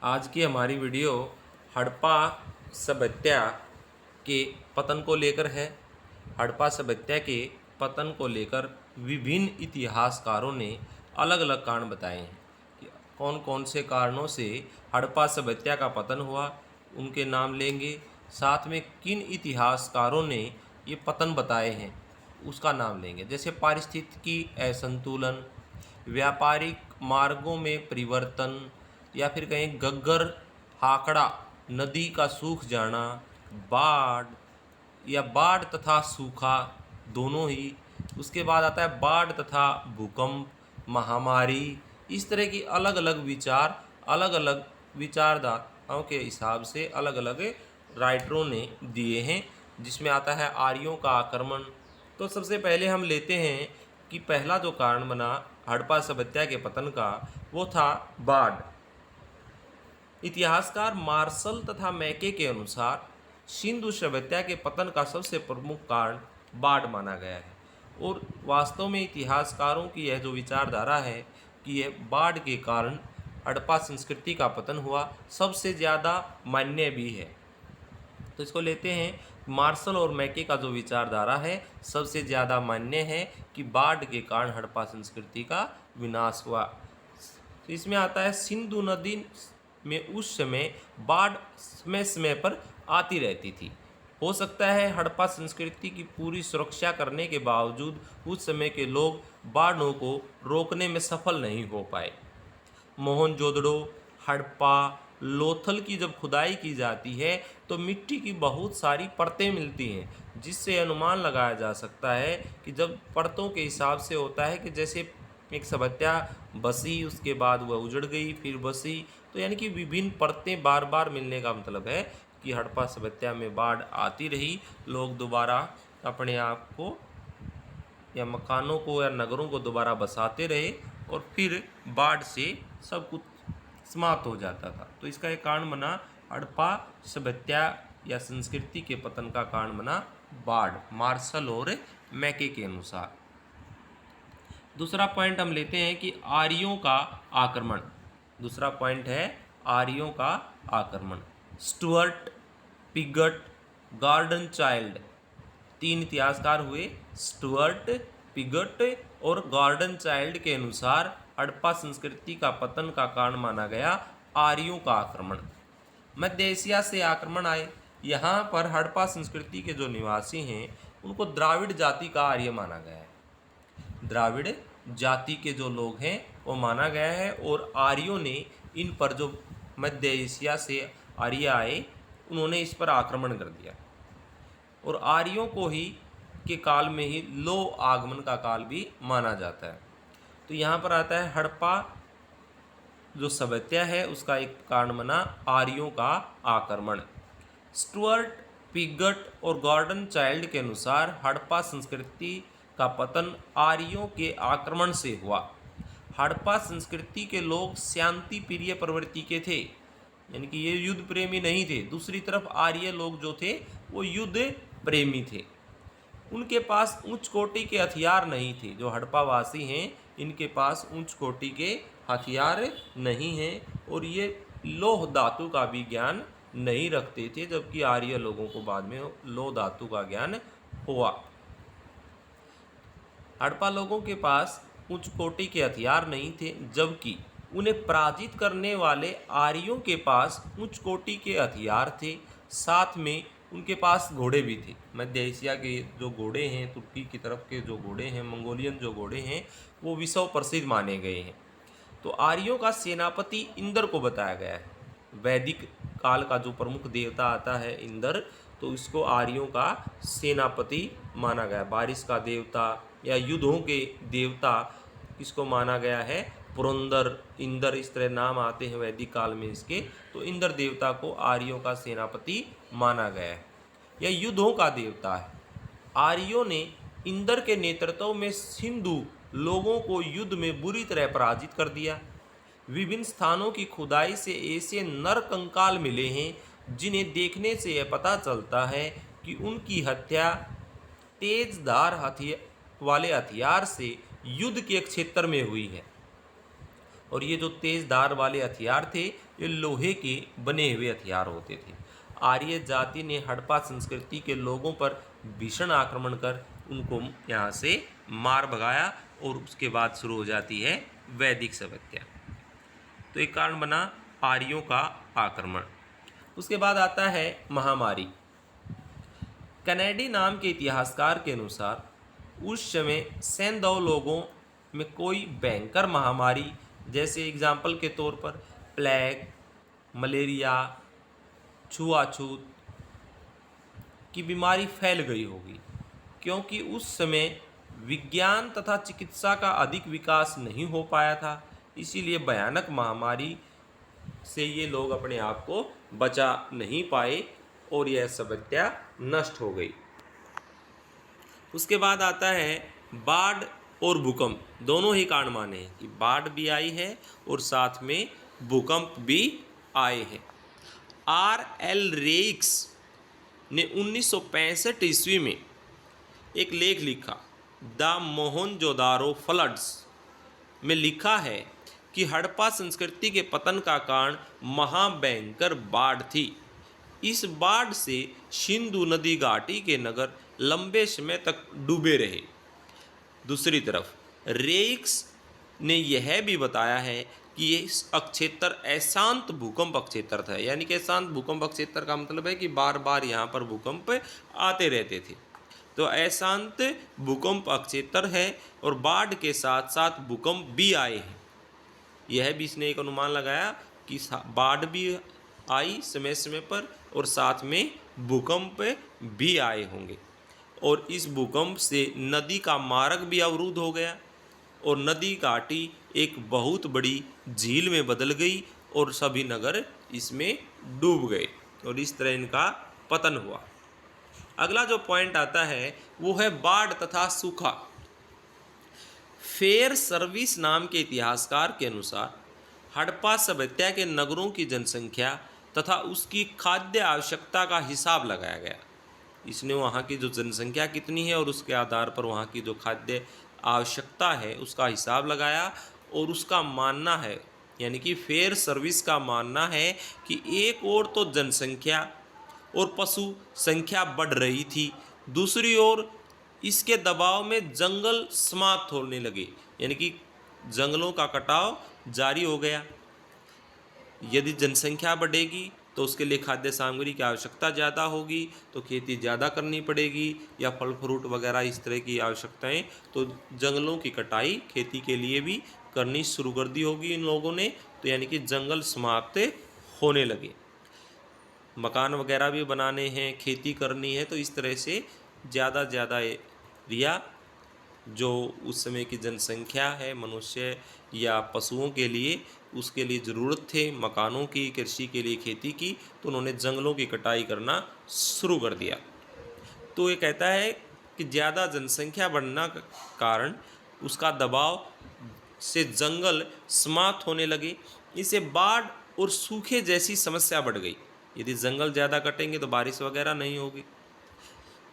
आज की हमारी वीडियो हड़प्पा सभ्यता के पतन को लेकर है। हड़प्पा सभ्यता के पतन को लेकर विभिन्न इतिहासकारों ने अलग अलग कारण बताए हैं कि कौन कौन से कारणों से हड़प्पा सभ्यता का पतन हुआ, उनके नाम लेंगे। साथ में किन इतिहासकारों ने ये पतन बताए हैं उसका नाम लेंगे, जैसे पारिस्थितिकी असंतुलन, व्यापारिक मार्गों में परिवर्तन, या फिर कहें गग्गर हाकड़ा नदी का सूख जाना, बाढ़ या बाढ़ तथा सूखा दोनों ही। उसके बाद आता है बाढ़ तथा भूकंप, महामारी। इस तरह की अलग अलग विचार, अलग अलग विचारधाराओं के हिसाब से अलग अलग राइटरों ने दिए हैं, जिसमें आता है आर्यों का आक्रमण। तो सबसे पहले हम लेते हैं कि पहला जो कारण बना हड़प्पा सभ्यता के पतन का वो था बाढ़। इतिहासकार मार्शल तथा मैके के अनुसार सिंधु सभ्यता के पतन का सबसे प्रमुख कारण बाढ़ माना गया है, और वास्तव में इतिहासकारों की यह जो विचारधारा है कि यह बाढ़ के कारण हड़प्पा संस्कृति का पतन हुआ, सबसे ज़्यादा मान्य भी है। तो इसको लेते हैं, मार्शल और मैके का जो विचारधारा है सबसे ज़्यादा मान्य है कि बाढ़ के कारण हड़प्पा संस्कृति का विनाश हुआ। तो इसमें आता है सिंधु नदी में उस समय बाढ़ समय समय पर आती रहती थी। हो सकता है हड़प्पा संस्कृति की पूरी सुरक्षा करने के बावजूद उस समय के लोग बाढ़ों को रोकने में सफल नहीं हो पाए। मोहनजोदड़ो, हड़प्पा, लोथल की जब खुदाई की जाती है तो मिट्टी की बहुत सारी परतें मिलती हैं, जिससे अनुमान लगाया जा सकता है कि जब परतों के हिसाब से होता है कि जैसे एक सभ्यता बसी, उसके बाद वह उजड़ गई, फिर बसी, तो यानी कि विभिन्न परतें बार बार मिलने का मतलब है कि हड़प्पा सभ्यता में बाढ़ आती रही, लोग दोबारा अपने आप को या मकानों को या नगरों को दोबारा बसाते रहे और फिर बाढ़ से सब कुछ समाप्त हो जाता था। तो इसका एक कारण बना हड़प्पा सभ्यता या संस्कृति के पतन का कारण बना बाढ़, मार्शल और मैके के अनुसार। दूसरा पॉइंट हम लेते हैं कि आर्यों का आक्रमण। दूसरा पॉइंट है आर्यों का आक्रमण। स्टुअर्ट, पिगट, गॉर्डन चाइल्ड, तीन इतिहासकार हुए। स्टुअर्ट, पिगट और गॉर्डन चाइल्ड के अनुसार हड़प्पा संस्कृति का पतन का कारण माना गया आर्यों का आक्रमण। मध्य एशिया से आक्रमण आए। यहाँ पर हड़प्पा संस्कृति के जो निवासी हैं उनको द्राविड़ जाति का आर्य माना गया है। द्राविड़ जाति के जो लोग हैं वो माना गया है, और आर्यों ने इन पर, जो मध्य एशिया से आर्य आए, उन्होंने इस पर आक्रमण कर दिया। और आर्यों को ही के काल में ही लो आगमन का काल भी माना जाता है। तो यहाँ पर आता है हड़प्पा जो सभ्यता है उसका एक कारण बना आर्यों का आक्रमण। स्टुअर्ट, पिगट और गॉर्डन चाइल्ड के अनुसार हड़प्पा संस्कृति का पतन आर्यों के आक्रमण से हुआ। हड़प्पा संस्कृति के लोग शांति प्रिय प्रवृत्ति के थे, यानी कि ये युद्ध प्रेमी नहीं थे। दूसरी तरफ आर्य लोग जो थे वो युद्ध प्रेमी थे। उनके पास उच्च कोटि के हथियार नहीं थे। जो हड़प्पावासी हैं इनके पास उच्च कोटि के हथियार नहीं हैं, और ये लौह धातु का भी ज्ञान नहीं रखते थे, जबकि आर्य लोगों को बाद में लौह धातु का ज्ञान हुआ। हड़प्पा लोगों के पास उच्च कोटि के हथियार नहीं थे, जबकि उन्हें पराजित करने वाले आर्यों के पास उच्च कोटि के हथियार थे। साथ में उनके पास घोड़े भी थे। मध्य एशिया के जो घोड़े हैं, तुर्की की तरफ के जो घोड़े हैं, मंगोलियन जो घोड़े हैं, वो विश्व प्रसिद्ध माने गए हैं। तो आर्यों का सेनापति इंद्र को बताया गया है। वैदिक काल का जो प्रमुख देवता आता है इंद्र, तो इसको आर्यों का सेनापति माना गया। बारिश का देवता या युद्धों के देवता इसको माना गया है पुरंदर, इंद्र, इस तरह नाम आते हैं वैदिक काल में इसके। तो इंद्र देवता को आर्यों का सेनापति माना गया है, यह युद्धों का देवता है। आर्यों ने इंद्र के नेतृत्व में सिंधु लोगों को युद्ध में बुरी तरह पराजित कर दिया। विभिन्न स्थानों की खुदाई से ऐसे नर कंकाल मिले हैं जिन्हें देखने से यह पता चलता है कि उनकी हत्या तेज धार वाले हथियार से युद्ध के क्षेत्र में हुई है। और ये जो तेज धार वाले हथियार थे ये लोहे के बने हुए हथियार होते थे। आर्य जाति ने हड़प्पा संस्कृति के लोगों पर भीषण आक्रमण कर उनको यहाँ से मार भगाया और उसके बाद शुरू हो जाती है वैदिक सभ्यता। तो एक कारण बना आर्यों का आक्रमण। उसके बाद आता है महामारी। कैनेडी नाम के इतिहासकार के अनुसार उस समय सैकड़ों लोगों में कोई भयंकर महामारी, जैसे एग्जाम्पल के तौर पर प्लेग, मलेरिया, छुआछूत की बीमारी फैल गई होगी, क्योंकि उस समय विज्ञान तथा चिकित्सा का अधिक विकास नहीं हो पाया था। इसीलिए भयानक महामारी से ये लोग अपने आप को बचा नहीं पाए और यह सभ्यता नष्ट हो गई। उसके बाद आता है बाढ़ और भूकंप। दोनों ही कारण माने हैं कि बाढ़ भी आई है और साथ में भूकंप भी आए हैं। R.L. रेइक्स ने 1965 ईस्वी में एक लेख लिखा, द मोहनजोदारो फ्लड्स, में लिखा है कि हड़प्पा संस्कृति के पतन का कारण महाभयंकर बाढ़ थी। इस बाढ़ से सिंधु नदी घाटी के नगर लंबे समय तक डूबे रहे। दूसरी तरफ रेइक्स ने यह भी बताया है कि ये अक्षेत्र अशांत भूकंप अक्षेत्र था। यानी कि अशांत भूकंप अक्षेत्र का मतलब है कि बार बार यहाँ पर भूकंप आते रहते थे। तो अशांत भूकंप अक्षेत्र है और बाढ़ के साथ साथ भूकंप भी आए हैं। यह भी इसने एक अनुमान लगाया कि बाढ़ भी आई समय समय पर और साथ में भूकंप भी आए होंगे। और इस भूकंप से नदी का मार्ग भी अवरुद्ध हो गया और नदी घाटी एक बहुत बड़ी झील में बदल गई और सभी नगर इसमें डूब गए और इस तरह इनका पतन हुआ। अगला जो पॉइंट आता है वो है बाढ़ तथा सूखा। फेयर सर्विस नाम के इतिहासकार के अनुसार हड़प्पा सभ्यता के नगरों की जनसंख्या तथा उसकी खाद्य आवश्यकता का हिसाब लगाया गया। इसने वहाँ की जो जनसंख्या कितनी है और उसके आधार पर वहाँ की जो खाद्य आवश्यकता है उसका हिसाब लगाया और उसका मानना है, यानी कि फेयर सर्विस का मानना है कि एक ओर तो जनसंख्या और पशु संख्या बढ़ रही थी, दूसरी ओर इसके दबाव में जंगल समाप्त होने लगे, यानी कि जंगलों का कटाव जारी हो गया। यदि जनसंख्या बढ़ेगी तो उसके लिए खाद्य सामग्री की आवश्यकता ज़्यादा होगी, तो खेती ज़्यादा करनी पड़ेगी या फल फ्रूट वगैरह इस तरह की आवश्यकताएं, तो जंगलों की कटाई खेती के लिए भी करनी शुरू कर दी होगी इन लोगों ने। तो यानी कि जंगल समाप्त होने लगे, मकान वगैरह भी बनाने हैं, खेती करनी है, तो इस तरह से ज़्यादा एरिया जो उस समय की जनसंख्या है मनुष्य या पशुओं के लिए, उसके लिए ज़रूरत थे मकानों की, कृषि के लिए खेती की, तो उन्होंने जंगलों की कटाई करना शुरू कर दिया। तो ये कहता है कि ज़्यादा जनसंख्या बढ़ना का कारण उसका दबाव से जंगल समाप्त होने लगे। इससे बाढ़ और सूखे जैसी समस्या बढ़ गई। यदि जंगल ज़्यादा कटेंगे तो बारिश वगैरह नहीं होगी,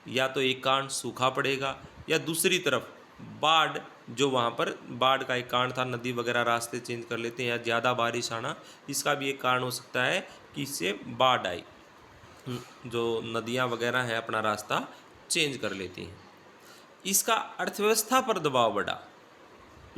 या तो एक कारण सूखा पड़ेगा या दूसरी तरफ बाढ़, जो वहाँ पर बाढ़ का एक कारण था, नदी वगैरह रास्ते चेंज कर लेते हैं या ज़्यादा बारिश आना, इसका भी एक कारण हो सकता है कि इससे बाढ़ आई, जो नदियाँ वगैरह हैं अपना रास्ता चेंज कर लेती हैं। इसका अर्थव्यवस्था पर दबाव बढ़ा।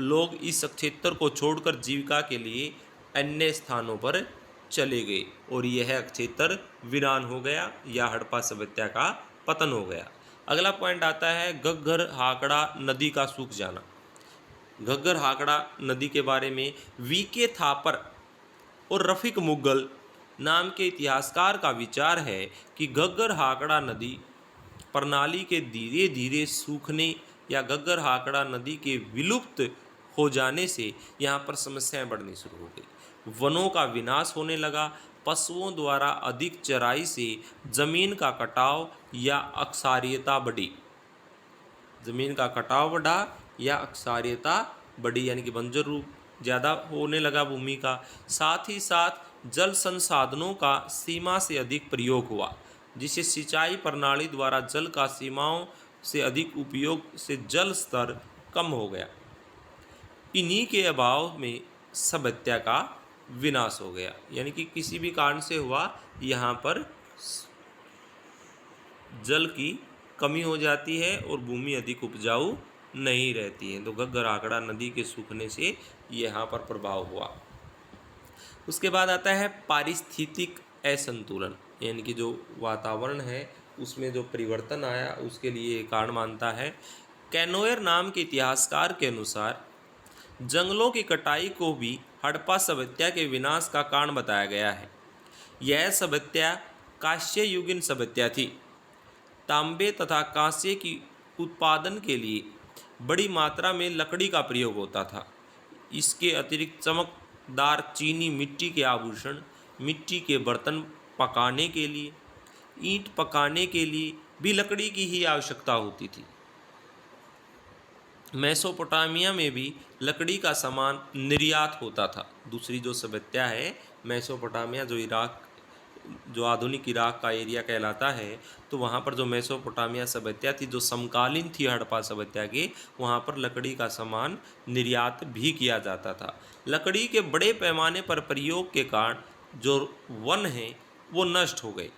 लोग इस क्षेत्र को छोड़कर जीविका के लिए अन्य स्थानों पर चले गए और यह क्षेत्र वीरान हो गया या हड़प्पा सभ्यता का पतन हो गया। अगला पॉइंट आता है घग्गर हाकड़ा नदी का सूख जाना। घग्गर हाकड़ा नदी के बारे में वीके थापर और रफीक मुगल नाम के इतिहासकार का विचार है कि घग्गर हाकड़ा नदी प्रणाली के धीरे धीरे सूखने या घग्गर हाकड़ा नदी के विलुप्त हो जाने से यहाँ पर समस्याएं बढ़नी शुरू हो गई। वनों का विनाश होने लगा, पशुओं द्वारा अधिक चराई से जमीन का कटाव या अक्षार्यता बढ़ी। जमीन का कटाव बढ़ा या अक्षार्यता बढ़ी, यानी कि बंजर रूप ज़्यादा होने लगा भूमि का। साथ ही साथ जल संसाधनों का सीमा से अधिक प्रयोग हुआ, जिससे सिंचाई प्रणाली द्वारा जल का सीमाओं से अधिक उपयोग से जल स्तर कम हो गया। इन्हीं के अभाव में सभ्यता का विनाश हो गया, यानी कि किसी भी कारण से हुआ, यहाँ पर जल की कमी हो जाती है और भूमि अधिक उपजाऊ नहीं रहती है। तो घग्गर आंकड़ा नदी के सूखने से यहाँ पर प्रभाव हुआ। उसके बाद आता है पारिस्थितिक असंतुलन, यानी कि जो वातावरण है उसमें जो परिवर्तन आया उसके लिए कारण मानता है। कैनोयर नाम के इतिहासकार के अनुसार जंगलों की कटाई को भी हड़प्पा सभ्यता के विनाश का कारण बताया गया है। यह सभ्यता कांस्य युगीन सभ्यता थी। तांबे तथा कांसे की उत्पादन के लिए बड़ी मात्रा में लकड़ी का प्रयोग होता था। इसके अतिरिक्त चमकदार चीनी मिट्टी के आभूषण, मिट्टी के बर्तन पकाने के लिए, ईंट पकाने के लिए भी लकड़ी की ही आवश्यकता होती थी। मेसोपोटामिया में भी लकड़ी का सामान निर्यात होता था। दूसरी जो सभ्यता है मेसोपोटामिया, जो इराक, जो आधुनिक इराक का एरिया कहलाता है, तो वहाँ पर जो मेसोपोटामिया सभ्यता थी जो समकालीन थी हड़प्पा सभ्यता के, वहाँ पर लकड़ी का सामान निर्यात भी किया जाता था। लकड़ी के बड़े पैमाने पर प्रयोग के कारण जो वन हैं वो नष्ट हो गए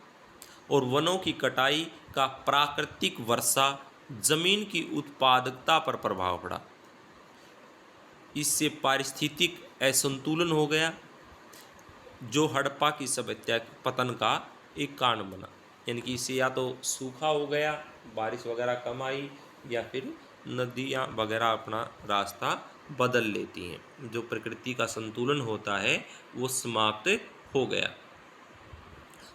और वनों की कटाई का प्राकृतिक वर्षा जमीन की उत्पादकता पर प्रभाव पड़ा। इससे पारिस्थितिक असंतुलन हो गया जो हड़प्पा की सभ्यता के पतन का एक कारण बना। यानी कि इससे या तो सूखा हो गया, बारिश वगैरह कम आई, या फिर नदियाँ वगैरह अपना रास्ता बदल लेती हैं। जो प्रकृति का संतुलन होता है वो समाप्त हो गया।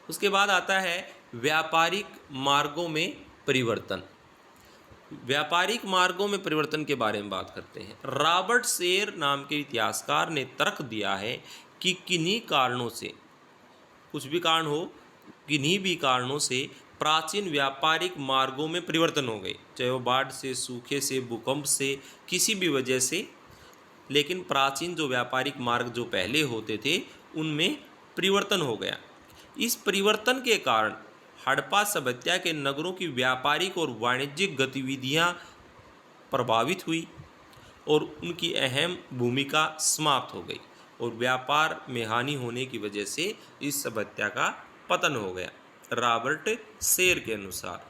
उसके बाद आता है व्यापारिक मार्गों में परिवर्तन। व्यापारिक मार्गों में परिवर्तन के बारे में बात करते हैं। रॉबर्ट शेर नाम के इतिहासकार ने तर्क दिया है कि किन्हीं कारणों से, कुछ भी कारण हो, किन्हीं भी कारणों से प्राचीन व्यापारिक मार्गों में परिवर्तन हो गए, चाहे वो बाढ़ से, सूखे से, भूकंप से, किसी भी वजह से। लेकिन प्राचीन जो व्यापारिक मार्ग जो पहले होते थे उनमें परिवर्तन हो गया। इस परिवर्तन के कारण हड़प्पा सभ्यता के नगरों की व्यापारिक और वाणिज्यिक गतिविधियां प्रभावित हुई और उनकी अहम भूमिका समाप्त हो गई और व्यापार में हानि होने की वजह से इस सभ्यता का पतन हो गया, रॉबर्ट शेर के अनुसार।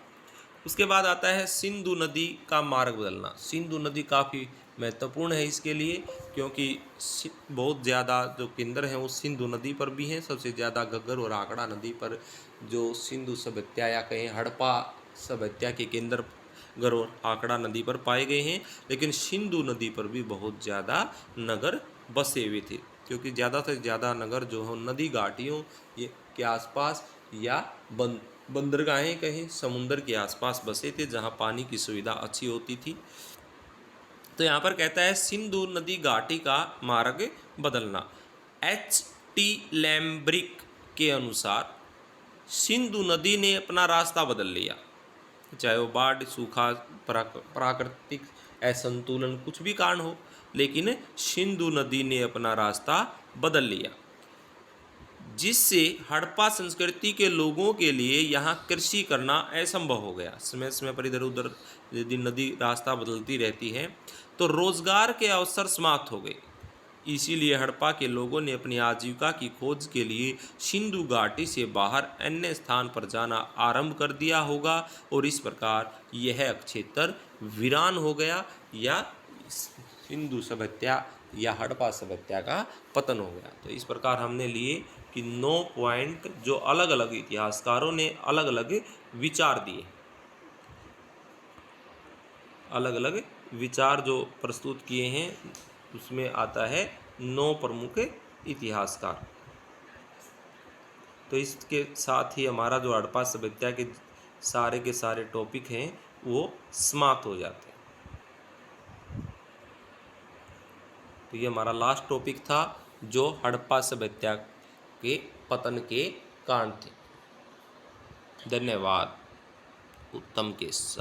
उसके बाद आता है सिंधु नदी का मार्ग बदलना। सिंधु नदी काफ़ी महत्वपूर्ण है इसके लिए, क्योंकि बहुत ज़्यादा जो केंद्र हैं वो सिंधु नदी पर भी हैं। सबसे ज़्यादा घग्गर और आंकड़ा नदी पर जो सिंधु सभ्यता या कहें हड़प्पा सभ्यता के केंद्र घग्गर और आंकड़ा नदी पर पाए गए हैं। लेकिन सिंधु नदी पर भी बहुत ज़्यादा नगर बसे हुए थे, क्योंकि ज़्यादा से ज़्यादा नगर जो है नदी घाटियों के आसपास या बंदरगाहें कहें समुंदर के आसपास बसे थे, जहाँ पानी की सुविधा अच्छी होती थी। तो यहाँ पर कहता है सिंधु नदी घाटी का मार्ग बदलना। H.T. लैम्ब्रिक के अनुसार सिंधु नदी ने अपना रास्ता बदल लिया, चाहे वो बाढ़, सूखा, प्राकृतिक असंतुलन, कुछ भी कारण हो, लेकिन सिंधु नदी ने अपना रास्ता बदल लिया, जिससे हड़प्पा संस्कृति के लोगों के लिए यहाँ कृषि करना असंभव हो गया। समय समय पर इधर उधर यदि नदी रास्ता बदलती रहती है तो रोजगार के अवसर समाप्त हो गए। इसीलिए हड़प्पा के लोगों ने अपनी आजीविका की खोज के लिए सिंधु घाटी से बाहर अन्य स्थान पर जाना आरंभ कर दिया होगा और इस प्रकार यह क्षेत्र वीरान हो गया या सिंधु सभ्यता या हड़प्पा सभ्यता का पतन हो गया। तो इस प्रकार हमने लिए कि 9 पॉइंट जो अलग अलग इतिहासकारों ने अलग अलग विचार दिए, अलग अलग विचार जो प्रस्तुत किए हैं, उसमें आता है 9 प्रमुख इतिहासकार। तो इसके साथ ही हमारा जो हड़प्पा सभ्यता के सारे टॉपिक हैं वो समाप्त हो जाते हैं। तो ये हमारा लास्ट टॉपिक था जो हड़प्पा सभ्यता के पतन के कारण थे। धन्यवाद। उत्तम के साथ।